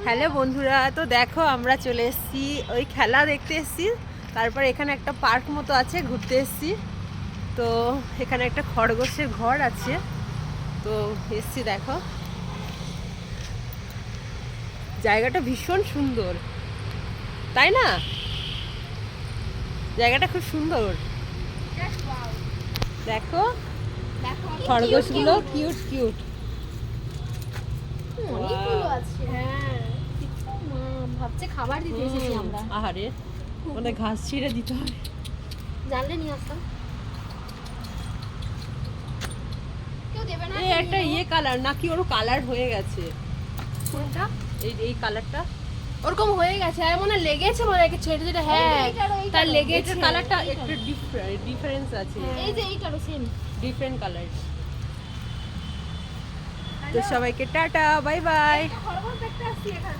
Hello বন্ধুরা, তো দেখো আমরা চলে এসেছি ওই খেলা দেখতে এসেছি। তারপর এখানে একটা পার্ক মতো আছে, ঘুরতে এসেছি। তো এখানে একটা খরগোশের ঘর আছে, তো এসেছি। দেখো জায়গাটা ভীষণ সুন্দর, তাই না? জায়গাটা খুব সুন্দর। দেখো খরগোশগুলো কিউট কিউট। অনেকগুলো আছে। হ্যাঁ, ভাবছে খাবার দিতে এসেছি আমরা। আহারে, ওদের ঘাস ছিঁড়ে দিতে হবে। জানলে নিয়ে আসতাম। কেউ দেবে না। এই একটা ইয়ে কালার নাকি, ওর কালার হয়ে গেছে। কোনটা? এই কালারটা ওরকম হয়ে গেছে, আর মনে হয় লেগেছে মনে হয় ছেড়ে যেটা। হ্যাঁ, তার লেগেছে। কালারটা একটু ডিফারেন্স আছে। এই যে এইটারও সেম ডিফারেন্ট কালার। তো সবাইকে টাটা, বাই বাই। খরগোশ দেখতে আসছি এখানে।